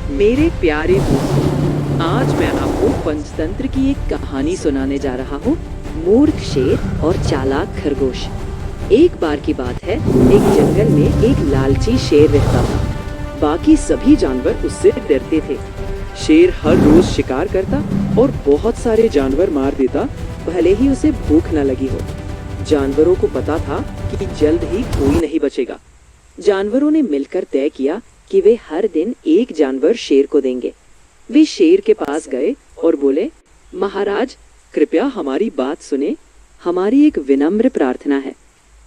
मेरे प्यारे दोस्तों, आज मैं आपको पंचतंत्र की एक कहानी सुनाने जा रहा हूँ। मूर्ख शेर और चालाक खरगोश। एक बार की बात है, एक जंगल में एक लालची शेर रहता था। बाकी सभी जानवर उससे डरते थे। शेर हर रोज शिकार करता और बहुत सारे जानवर मार देता, भले ही उसे भूख न लगी हो। जानवरों को पता था कि जल्द ही कोई नहीं बचेगा। जानवरों ने मिलकर तय किया कि वे हर दिन एक जानवर शेर को देंगे। वे शेर के पास गए और बोले, महाराज, कृपया हमारी बात सुने। हमारी एक विनम्र प्रार्थना है।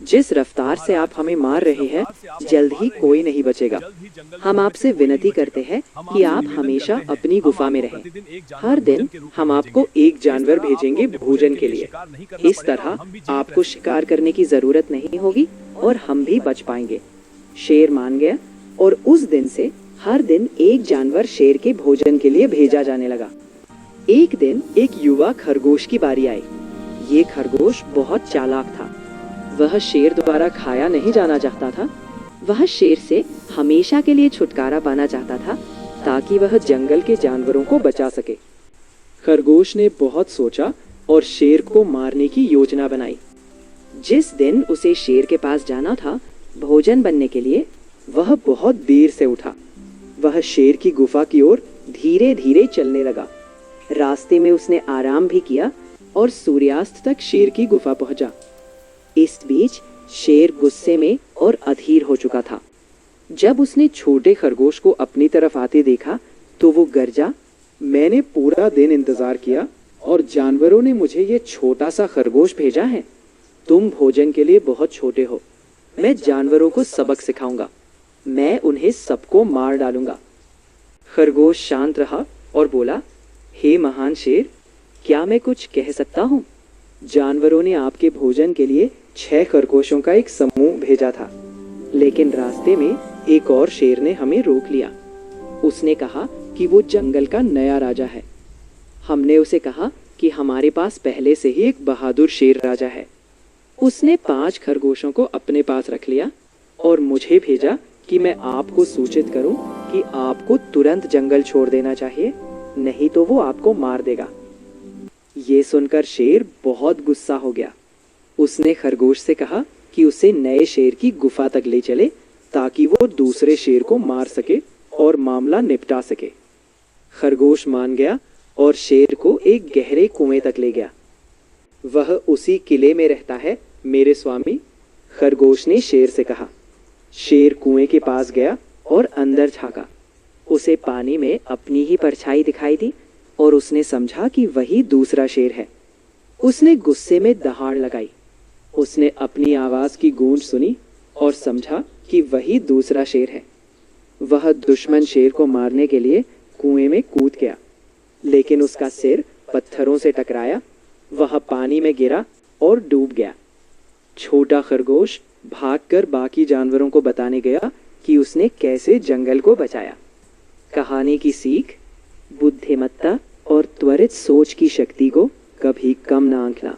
जिस रफ्तार से आप हमें मार रहे हैं, जल्द ही कोई नहीं बचेगा। हम आपसे विनती करते हैं कि आप हमेशा अपनी गुफा में रहें। हर दिन हम आपको एक जानवर भेजेंगे भोजन के लिए। इस तरह आपको शिकार करने की जरूरत नहीं होगी और हम भी बच पाएंगे। शेर मान गया और उस दिन से हर दिन एक जानवर शेर के भोजन के लिए भेजा जाने लगा। एक दिन एक युवा खरगोश की बारी आई। ये खरगोश बहुत चालाक था। वह शेर द्वारा खाया नहीं जाना चाहता था। वह शेर से हमेशा के लिए छुटकारा पाना चाहता था, ताकि वह जंगल के जानवरों को बचा सके। खरगोश ने बहुत सोचा और शेर को मारने की योजना बनाई। जिस दिन उसे शेर के पास जाना था भोजन बनने के लिए, वह बहुत देर से उठा। वह शेर की गुफा की ओर धीरे धीरे चलने लगा। रास्ते में उसने आराम भी किया और सूर्यास्त तक शेर की गुफा पहुंचा। इस बीच शेर गुस्से में और अधीर हो चुका था। जब उसने छोटे खरगोश को अपनी तरफ आते देखा तो वो गरजा, मैंने पूरा दिन इंतजार किया और जानवरों ने मुझे ये छोटा सा खरगोश भेजा है। तुम भोजन के लिए बहुत छोटे हो। मैं जानवरों को सबक सिखाऊंगा। मैं उन्हें सबको मार डालूंगा। खरगोश शांत रहा और बोला, हे महान शेर, क्या मैं कुछ कह सकता हूँ? जानवरों ने आपके भोजन के लिए 6 खरगोशों का एक समूह भेजा था, लेकिन रास्ते में एक और शेर ने हमें रोक लिया। उसने कहा कि वो जंगल का नया राजा है। हमने उसे कहा कि हमारे पास पहले से ही एक बहादुर शेर राजा है। उसने 5 खरगोशों को अपने पास रख लिया और मुझे भेजा कि मैं आपको सूचित करूं कि आपको तुरंत जंगल छोड़ देना चाहिए, नहीं तो वो आपको मार देगा। ये सुनकर शेर बहुत गुस्सा हो गया। उसने खरगोश से कहा कि उसे नए शेर की गुफा तक ले चले, ताकि वो दूसरे शेर को मार सके और मामला निपटा सके। खरगोश मान गया और शेर को एक गहरे कुएं तक ले गया। वह उसी किले में रहता है, मेरे स्वामी, खरगोश ने शेर से कहा। शेर कुएं के पास गया और अंदर झांका। उसे पानी में अपनी ही परछाई दिखाई दी और उसने समझा कि वही दूसरा शेर है। उसने गुस्से में दहाड़ लगाई। उसने अपनी आवाज की गूंज सुनी और समझा कि वही दूसरा शेर है। वह दुश्मन शेर को मारने के लिए कुएं में कूद गया, लेकिन उसका सिर पत्थरों से टकराया। वह पानी में गिरा और डूब गया। छोटा खरगोश भागकर बाकी जानवरों को बताने गया कि उसने कैसे जंगल को बचाया। कहानी की सीख, बुद्धिमत्ता और त्वरित सोच की शक्ति को कभी कम ना आंकना।